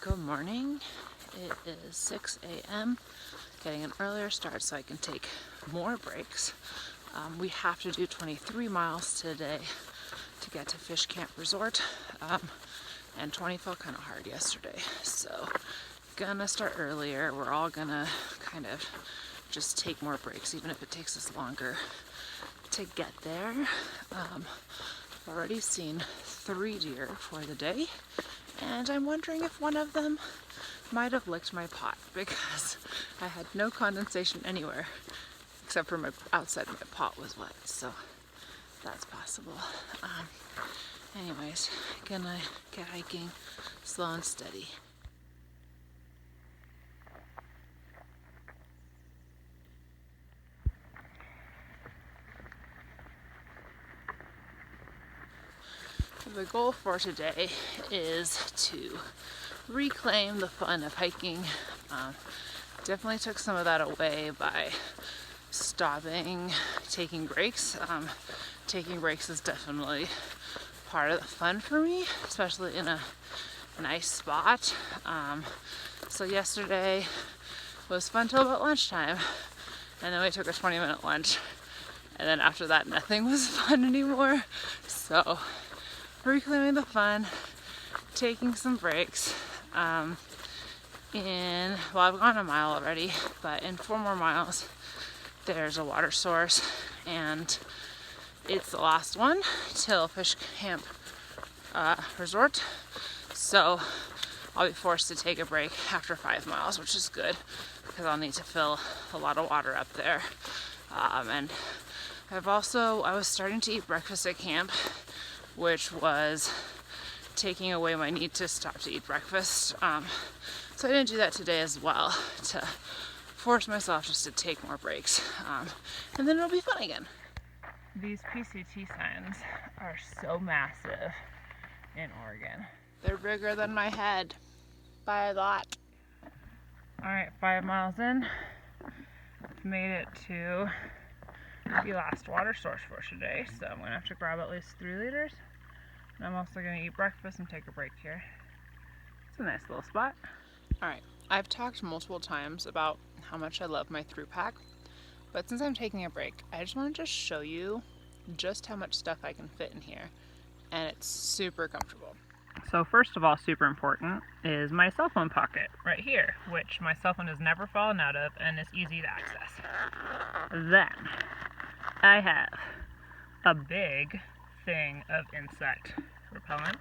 Good morning. It is 6 a.m. Getting an earlier start so I can take more breaks. We have to do 23 miles today to get to Fish Camp Resort, and 20 felt kind of hard yesterday, so gonna start earlier. We're all gonna kind of just take more breaks, even if it takes us longer to get there. I've already seen 3 deer for the day, and I'm wondering if one of them might have licked my pot because I had no condensation anywhere except for my outside my pot was wet, so that's possible. Anyways, gonna get hiking slow and steady. The goal for today is to reclaim the fun of hiking. Definitely took some of that away by stopping, taking breaks. Taking breaks is definitely part of the fun for me, especially in a nice spot. So yesterday was fun till about lunchtime, and then we took a 20-minute lunch, and then after that nothing was fun anymore. So reclaiming the fun, taking some breaks. I've gone a mile already, but in 4 more miles there's a water source, and it's the last one till Fish Camp Resort, so I'll be forced to take a break after 5 miles, which is good because I'll need to fill a lot of water up there. And I was starting to eat breakfast at camp, which was taking away my need to stop to eat breakfast. So I didn't do that today as well, to force myself just to take more breaks. And then it'll be fun again. These PCT signs are so massive in Oregon. They're bigger than my head by a lot. Alright, 5 miles in. Made it to the last water source for today, so I'm gonna have to grab at least 3 liters. And I'm also gonna eat breakfast and take a break here. It's a nice little spot. Alright, I've talked multiple times about how much I love my through pack, but since I'm taking a break, I just want to show you just how much stuff I can fit in here, and it's super comfortable. So first of all, super important, is my cell phone pocket right here, which my cell phone has never fallen out of and is easy to access. Then I have a big thing of insect repellent.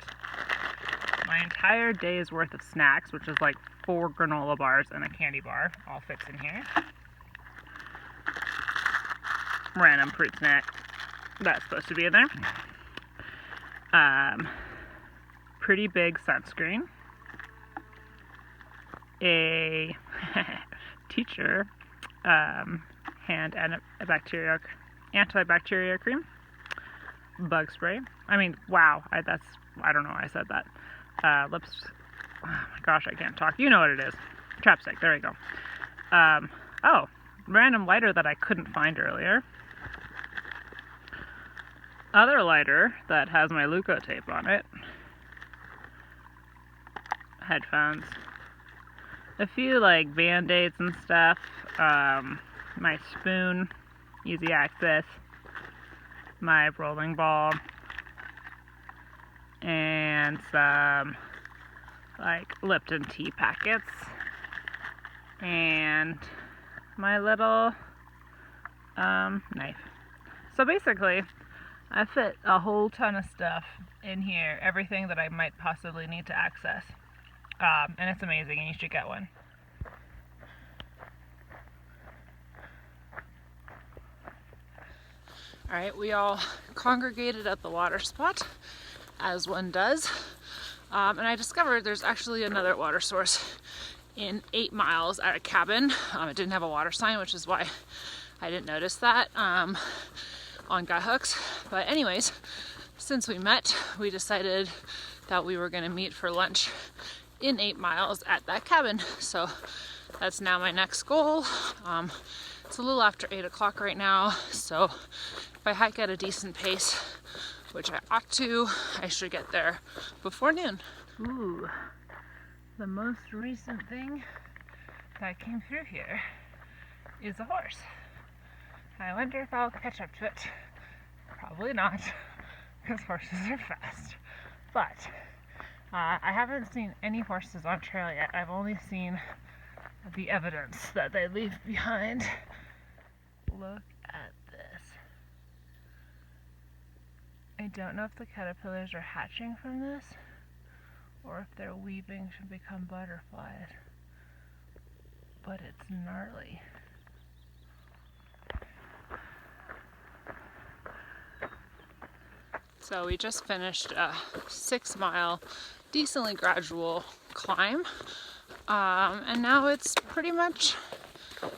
My entire day's worth of snacks, which is like 4 granola bars and a candy bar, all fits in here. Random fruit snack that's supposed to be in there. Pretty big sunscreen. A teacher hand and antibacterial cream. Bug spray. I mean, wow. I don't know why I said that. Lips. Oh my gosh, I can't talk. You know what it is. Chapstick. There we go. Oh, random lighter that I couldn't find earlier. Other lighter that has my Luco tape on it. Headphones. A few like Band-Aids and stuff. My spoon. Easy access. My rolling ball. And some like Lipton tea packets. And my little knife. So basically, I fit a whole ton of stuff in here, everything that I might possibly need to access. And it's amazing, and you should get one. Alright, we all congregated at the water spot, as one does. And I discovered there's actually another water source in 8 miles at a cabin. It didn't have a water sign, which is why I didn't notice that on gut hooks. But anyways, since we met, we decided that we were going to meet for lunch in 8 miles at that cabin. So that's now my next goal. It's a little after 8 o'clock right now, so if I hike at a decent pace, which I ought to, I should get there before noon. Ooh, the most recent thing that came through here is a horse. I wonder if I'll catch up to it. Probably not, because horses are fast. But I haven't seen any horses on trail yet. I've only seen the evidence that they leave behind. Look at this. I don't know if the caterpillars are hatching from this or if they're weaving to become butterflies, but it's gnarly. So we just finished a 6-mile, decently gradual climb, and now it's pretty much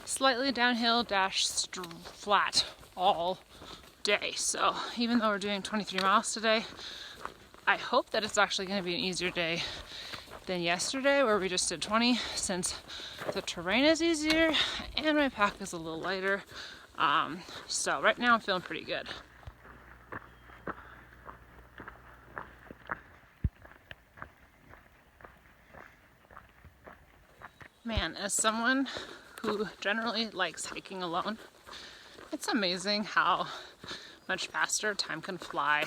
slightly downhill flat all day. So even though we're doing 23 miles today, I hope that it's actually going to be an easier day than yesterday where we just did 20, since the terrain is easier and my pack is a little lighter. So right now I'm feeling pretty good. Man, as someone who generally likes hiking alone, it's amazing how much faster time can fly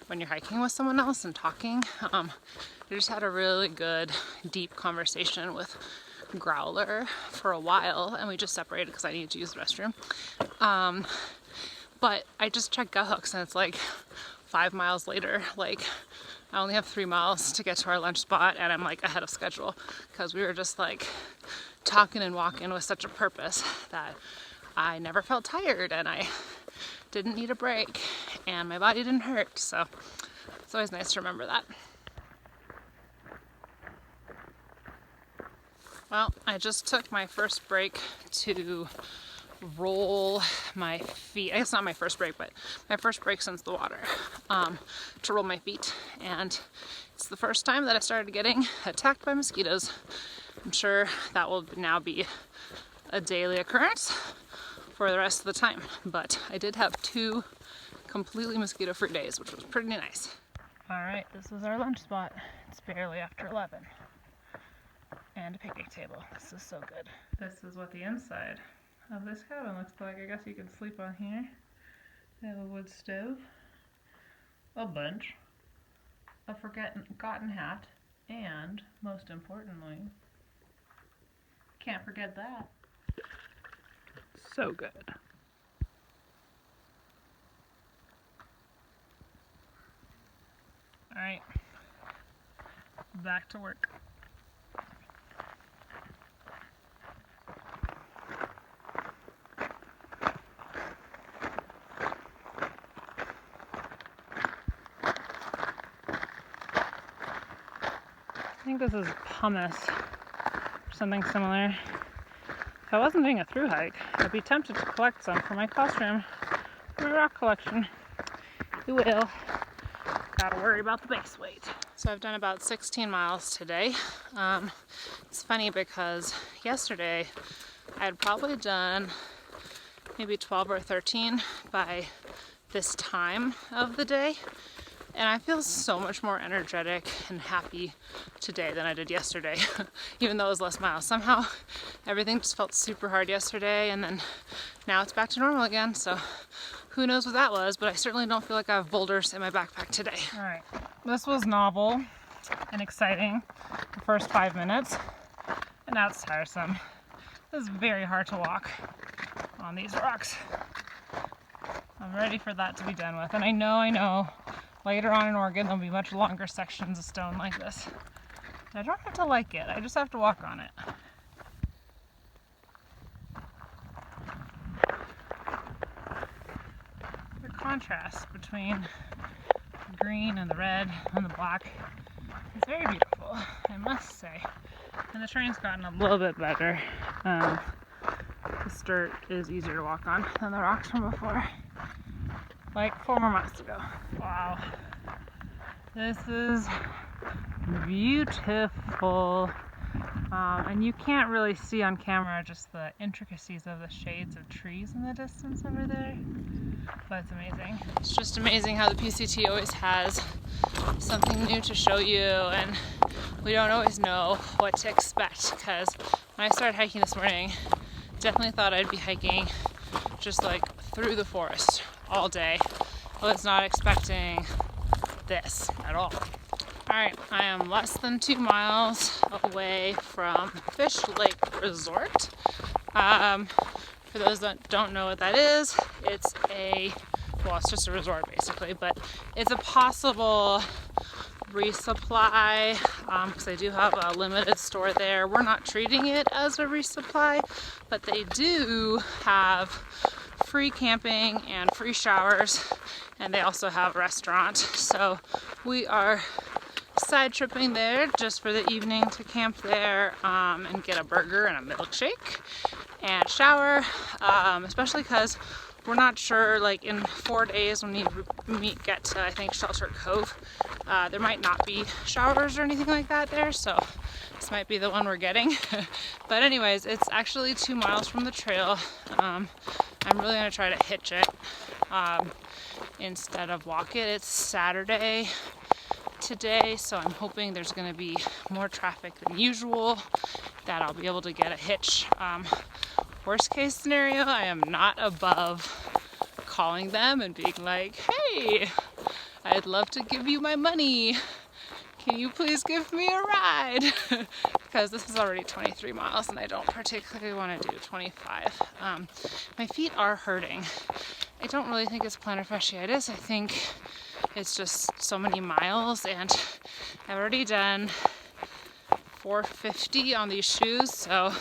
when you're hiking with someone else and talking. I just had a really good, deep conversation with Growler for a while, and we just separated because I needed to use the restroom. But I just checked gut hooks, and it's like 5 miles later, like I only have 3 miles to get to our lunch spot, and I'm like ahead of schedule because we were just like talking and walking with such a purpose that I never felt tired and I didn't need a break and my body didn't hurt. So it's always nice to remember that. Well, I just took my first break to roll my feet. I guess not my first break, but my first break since the water, to roll my feet. And it's the first time that I started getting attacked by mosquitoes. I'm sure that will now be a daily occurrence for the rest of the time. But I did have 2 completely mosquito-free days, which was pretty nice. All right, this is our lunch spot. It's barely after 11. And a picnic table. This is so good. This is what the inside of this cabin looks like. I guess you can sleep on here. They have a wood stove, a bench, a forgotten hat, and most importantly, can't forget that, so good. All right, back to work. I think this is pumice or something similar. If I wasn't doing a through hike, I'd be tempted to collect some for my costume, my rock collection. You will. Gotta worry about the base weight. So I've done about 16 miles today. It's funny because yesterday I had probably done maybe 12 or 13 by this time of the day. And I feel so much more energetic and happy today than I did yesterday, even though it was less miles. Somehow everything just felt super hard yesterday, and then now it's back to normal again. So who knows what that was, but I certainly don't feel like I have boulders in my backpack today. All right, this was novel and exciting the first 5 minutes, and now it's tiresome. This is very hard to walk on these rocks. I'm ready for that to be done with, and I know, later on in Oregon, there'll be much longer sections of stone like this. I don't have to like it, I just have to walk on it. The contrast between the green and the red and the black is very beautiful, I must say. And the terrain's gotten a little bit better. This dirt is easier to walk on than the rocks from before. Like 4 more miles to go. Wow. This is beautiful. And you can't really see on camera just the intricacies of the shades of trees in the distance over there. But it's amazing. It's just amazing how the PCT always has something new to show you, and we don't always know what to expect, because when I started hiking this morning, definitely thought I'd be hiking just like through the forest all day. I was not expecting this at all. Alright, I am less than 2 miles away from Fish Lake Resort. For those that don't know what that is, it's just a resort basically, but it's a possible resupply, because they do have a limited store there. We're not treating it as a resupply, but they do have free camping and free showers, and they also have a restaurant. So we are side tripping there just for the evening to camp there, and get a burger and a milkshake and shower, especially because we're not sure, like in 4 days when we get to, I think, Shelter Cove, there might not be showers or anything like that there, so this might be the one we're getting. But anyways, it's actually 2 miles from the trail. I'm really gonna try to hitch it instead of walk it. It's Saturday today, so I'm hoping there's gonna be more traffic than usual, that I'll be able to get a hitch. Worst case scenario, I am not above calling them and being like, hey, I'd love to give you my money. Can you please give me a ride? Because this is already 23 miles and I don't particularly want to do 25. My feet are hurting. I don't really think it's plantar fasciitis. I think it's just so many miles, and I've already done $450 on these shoes, so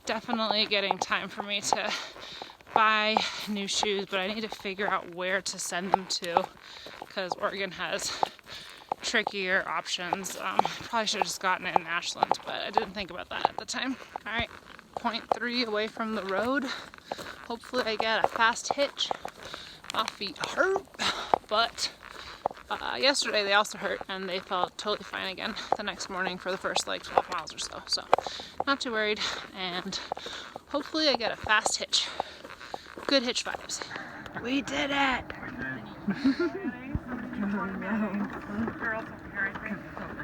definitely getting time for me to buy new shoes, but I need to figure out where to send them to, because Oregon has trickier options. Probably should have just gotten it in Ashland, but I didn't think about that at the time. Alright, 0.3 away from the road. Hopefully I get a fast hitch. My feet hurt, but yesterday they also hurt, and they felt totally fine again the next morning for the first like 12 miles or so. So not too worried, and hopefully I get a fast hitch. Good hitch vibes. We did it! I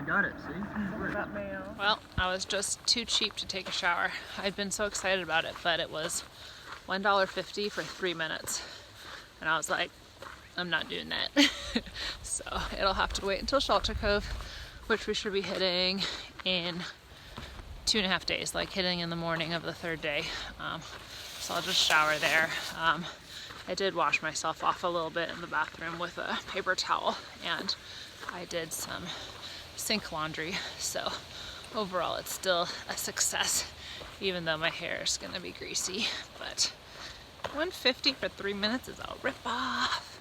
got it, see? Well, I was just too cheap to take a shower. I'd been so excited about it, but it was $1.50 for 3 minutes. And I was like, I'm not doing that. So it'll have to wait until Shelter Cove, which we should be hitting in 2.5 days, like hitting in the morning of the 3rd day. So I'll just shower there. I did wash myself off a little bit in the bathroom with a paper towel, and I did some sink laundry. So overall it's still a success, even though my hair is gonna be greasy. But $150 for 3 minutes is a rip-off.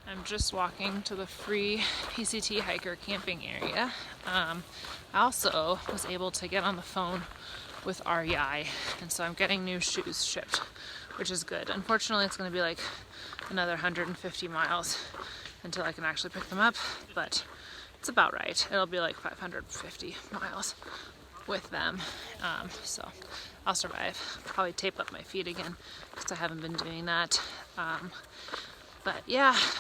I'm just walking to the free PCT hiker camping area. I also was able to get on the phone with REI, and so I'm getting new shoes shipped, which is good. Unfortunately, it's going to be like another 150 miles until I can actually pick them up, but it's about right. It'll be like 550 miles with them, so I'll survive. Probably tape up my feet again because I haven't been doing that. But yeah,